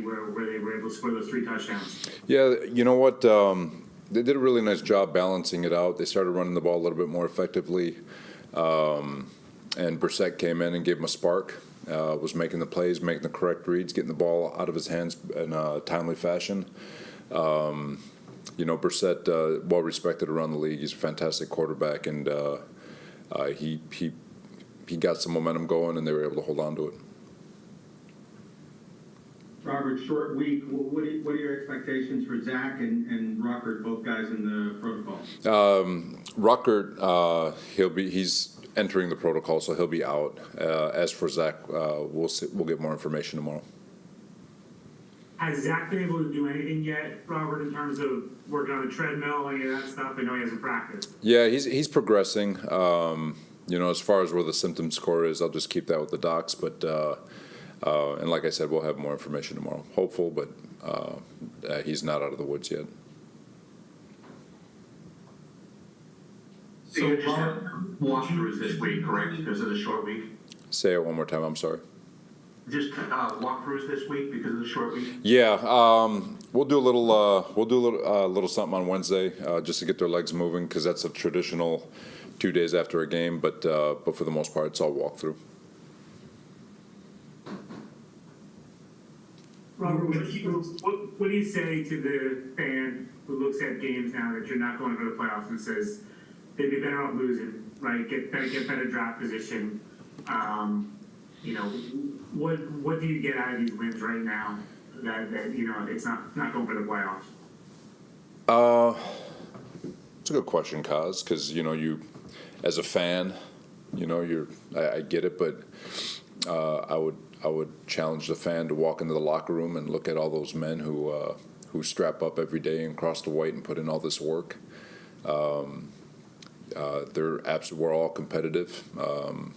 where they were able to score those 3 touchdowns. Yeah, you know what? They did a really nice job balancing it out. They started running the ball a little bit more effectively, and Brissett came in and gave him a spark. Was making the plays, making the correct reads, getting the ball out of his hands in a timely fashion. Brissett, well respected around the league. He's a fantastic quarterback, and he got some momentum going, and they were able to hold on to it. Robert, short week. What are your expectations for Zach and Ruckert, both guys in the protocol? Ruckert, he's entering the protocol, so he'll be out. As for Zach, we'll get more information tomorrow. Has Zach been able to do anything yet, Robert, in terms of working on the treadmill, any of that stuff? I know he hasn't practiced. Yeah, he's progressing. As far as where the symptom score is, I'll just keep that with the docs. But and like I said, we'll have more information tomorrow. Hopeful, but he's not out of the woods yet. So you just have walkthroughs this week, correct? Because of the short week. Say it one more time. I'm sorry. Just walkthroughs this week because of the short week. Yeah, we'll do a little something on Wednesday just to get their legs moving, because that's a traditional 2 days after a game. But for the most part, it's all walkthrough. Robert, what do you say to the fan who looks at games now that you're not going to the playoffs and says they'd be better off losing, right? Get better draft position. What do you get out of these wins right now that it's not going for the playoffs? It's a good question, Kaz, because you as a fan, I get it, but I would challenge the fan to walk into the locker room and look at all those men who strap up every day and cross the white and put in all this work. We're all competitive, no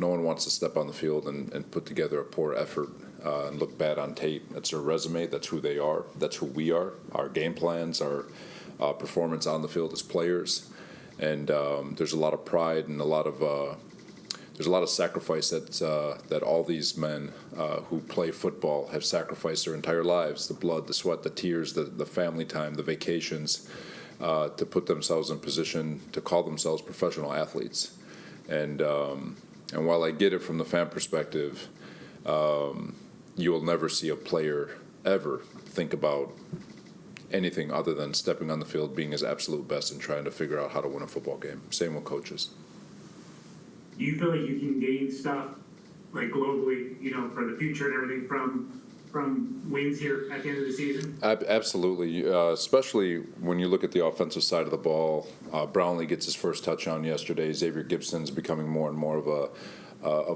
one wants to step on the field and put together a poor effort and look bad on tape. That's their resume. That's who they are. That's who we are. Our game plans, our performance on the field as players, and there's a lot of pride and there's a lot of sacrifice that all these men who play football have sacrificed their entire lives, the blood, the sweat, the tears, the family time, the vacations, to put themselves in position to call themselves professional athletes. And while I get it from the fan perspective, you will never see a player ever think about anything other than stepping on the field, being his absolute best, and trying to figure out how to win a football game. Same with coaches. Do you feel like you can gain stuff like globally, for the future and everything from wins here at the end of the season? Absolutely, especially when you look at the offensive side of the ball. Brownlee gets his first touchdown yesterday. Xavier Gibson's becoming more and more of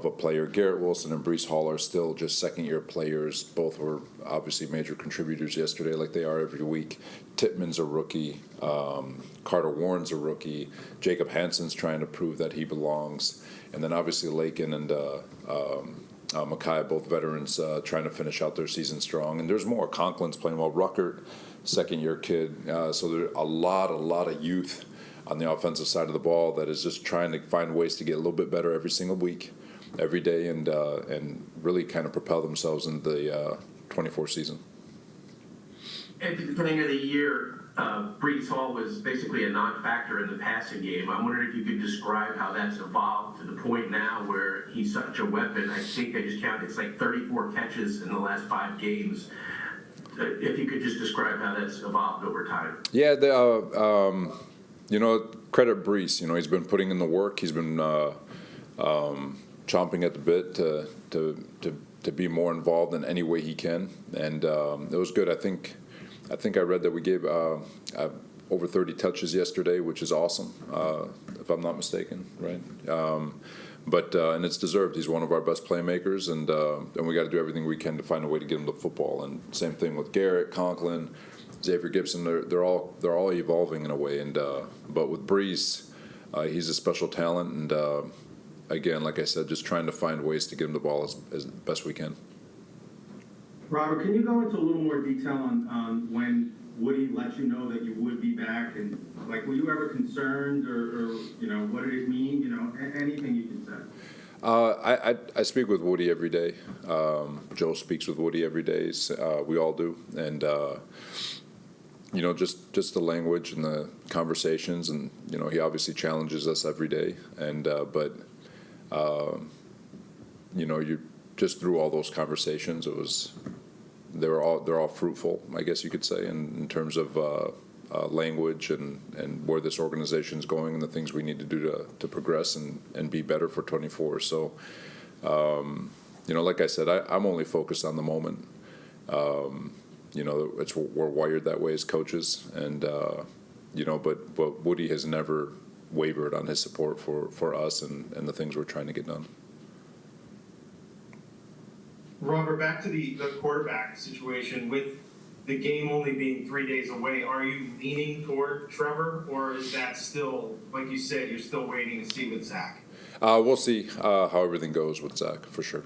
a player. Garrett Wilson and Breece Hall are still just second-year players. Both were obviously major contributors yesterday, like they are every week. Tittman's a rookie. Carter Warren's a rookie. Jacob Hansen's trying to prove that he belongs. And then obviously Lakin and Makai, both veterans, trying to finish out their season strong. And there's more. Conklin's playing well. Ruckert, second-year kid. So there's a lot of youth on the offensive side of the ball that is just trying to find ways to get a little bit better every single week, every day, and really kind of propel themselves into the 24 season. At the beginning of the year, Breece Hall was basically a non-factor in the passing game. I'm wondering if you could describe how that's evolved to the point now where he's such a weapon. I think I just counted, it's like 34 catches in the last 5 games. If you could just describe how that's evolved over time. Yeah, credit Breece. He's been putting in the work. He's been chomping at the bit to be more involved in any way he can, and it was good. I think I read that we gave over 30 touches yesterday, which is awesome, if I'm not mistaken, right? And it's deserved. He's one of our best playmakers, and we got to do everything we can to find a way to get him the football. And same thing with Garrett, Conklin, Xavier Gibson. They're all evolving in a way. And but with Breece, he's a special talent, and again, like I said, just trying to find ways to get him the ball as best we can. Robert, can you go into a little more detail on when Woody let you know that you would be back, and were you ever concerned, or what did it mean? Anything you can say. I speak with Woody every day. Joe speaks with Woody every day. We all do, and just the language and the conversations, and he obviously challenges us every day. And but you just through all those conversations, they're all fruitful, I guess you could say, in terms of language and where this organization is going and the things we need to do to progress and be better for 24. So, like I said, I'm only focused on the moment. We're wired that way as coaches, and but Woody has never wavered on his support for us and the things we're trying to get done. Robert, back to the quarterback situation. With the game only being 3 days away, are you leaning toward Trevor, or is that still, like you said, you're still waiting to see with Zach? We'll see how everything goes with Zach, for sure.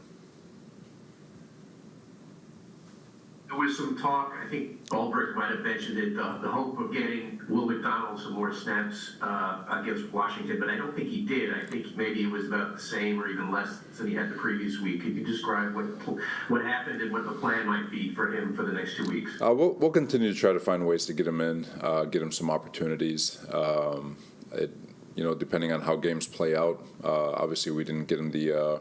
There was some talk, I think Albrecht might have mentioned it, the hope of getting Will McDonald some more snaps against Washington, but I don't think he did. I think maybe it was about the same or even less than he had the previous week. Could you describe what happened and what the plan might be for him for the next 2 weeks? We'll continue to try to find ways to get him in, get him some opportunities. Depending on how games play out, obviously we didn't get him the.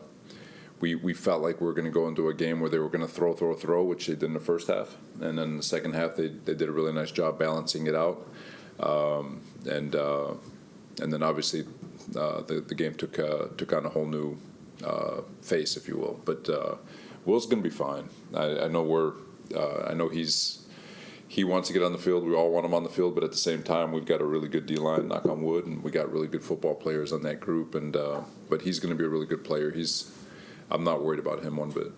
We felt like we were going to go into a game where they were going to throw, which they did in the first half. And then in the second half, they did a really nice job balancing it out. And then obviously the game took on a whole new face, if you will. But Will's going to be fine. I know he wants to get on the field. We all want him on the field, but at the same time, we've got a really good D-line, knock on wood, and we got really good football players on that group. And but he's going to be a really good player. I'm not worried about him one bit.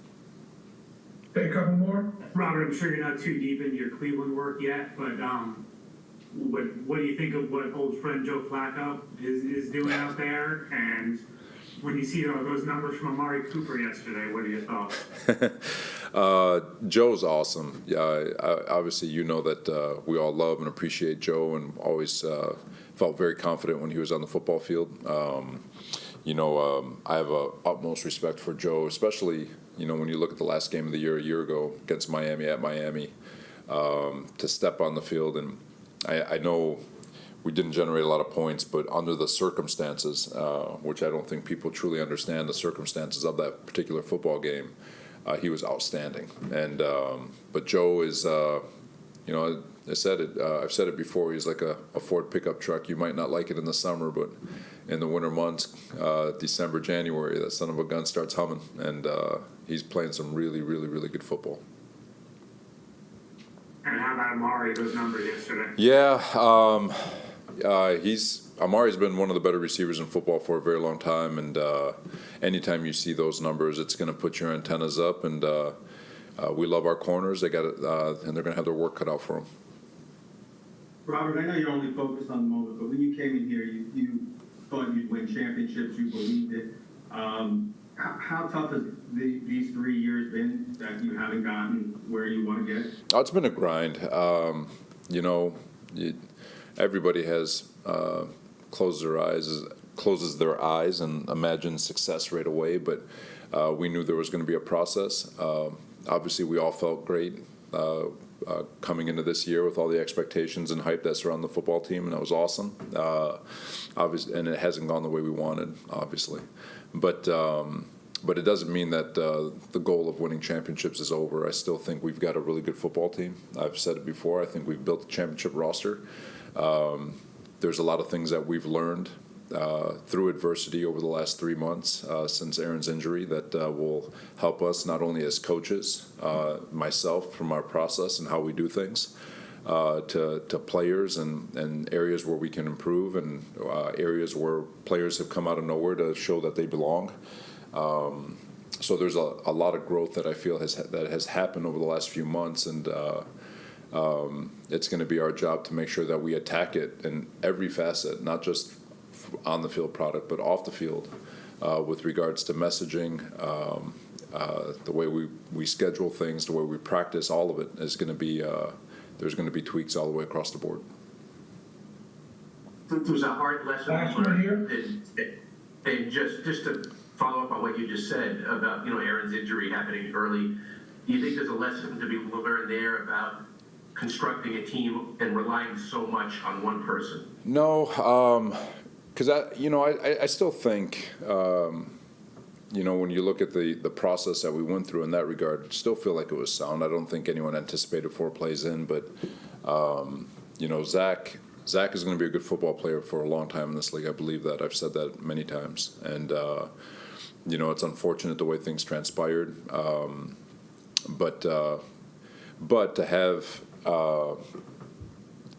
Hey, a couple more. Robert, I'm sure you're not too deep in your Cleveland work yet, but what do you think of what old friend Joe Flacco is doing out there? And when you see those numbers from Amari Cooper yesterday, what are your thoughts? Joe's awesome. Yeah, obviously that we all love and appreciate Joe, and always felt very confident when he was on the football field. I have utmost respect for Joe, especially, when you look at the last game of the year a year ago against Miami at Miami, to step on the field. And I know we didn't generate a lot of points, but under the circumstances, which I don't think people truly understand the circumstances of that particular football game, he was outstanding. And but Joe is, I've said it before, he's like a Ford pickup truck. You might not like it in the summer, but in the winter months, December, January, that son of a gun starts humming, and he's playing some really, really, really good football. And how about Amari, those numbers yesterday? Yeah, Amari's been one of the better receivers in football for a very long time, and anytime you see those numbers, it's going to put your antennas up, and we love our corners. They got it, and they're going to have their work cut out for them. Robert, I know you're only focused on the moment, but when you came in here, you thought you'd win championships, you believed it. How tough has these 3 years been that you haven't gotten where you want to get? Oh, it's been a grind. Everybody has closes their eyes and imagines success right away, but we knew there was going to be a process. Obviously, we all felt great coming into this year with all the expectations and hype that's around the football team, and that was awesome. Obviously, and it hasn't gone the way we wanted, obviously. But it doesn't mean that the goal of winning championships is over. I still think we've got a really good football team. I've said it before. I think we've built a championship roster. There's a lot of things that we've learned through adversity over the last 3 months since Aaron's injury that will help us not only as coaches, myself from our process and how we do things, to players and areas where we can improve, and areas where players have come out of nowhere to show that they belong. So there's a lot of growth that I feel has happened over the last few months, and it's going to be our job to make sure that we attack it in every facet, not just on the field product, but off the field, with regards to messaging, the way we schedule things, the way we practice. All of it is going to be there's going to be tweaks all the way across the board. There's a hard lesson Last one here. and just to follow up on what you just said about, Aaron's injury happening early. Do you think there's a lesson to be learned there about constructing a team and relying so much on one person? No, because I still think, when you look at the process that we went through in that regard, still feel like it was sound. I don't think anyone anticipated 4 plays in, but Zach is going to be a good football player for a long time in this league. I believe that. I've said that many times, and it's unfortunate the way things transpired. But to have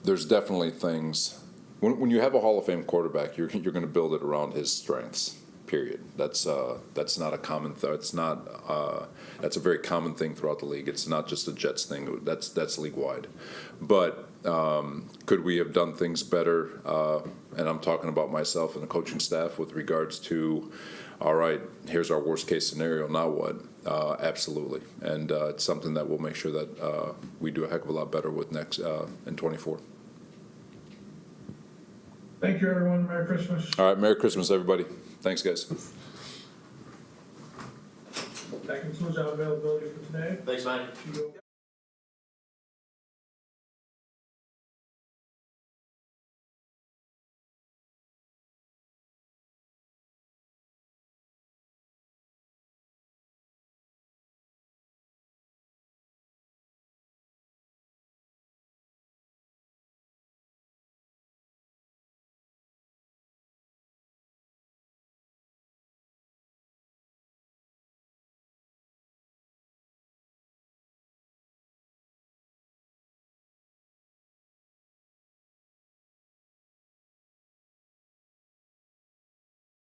there's definitely things when you have a Hall of Fame quarterback, you're going to build it around his strengths. Period. That's not a common. It's not. That's a very common thing throughout the league. It's not just a Jets thing. That's league wide. But could we have done things better? And I'm talking about myself and the coaching staff with regards to, all right, here's our worst case scenario. Now what? Absolutely. And it's something that we'll make sure that we do a heck of a lot better with next in 24. Thank you, everyone. Merry Christmas. All right. Merry Christmas, everybody. Thanks, guys. That concludes our availability for today. Thanks, man.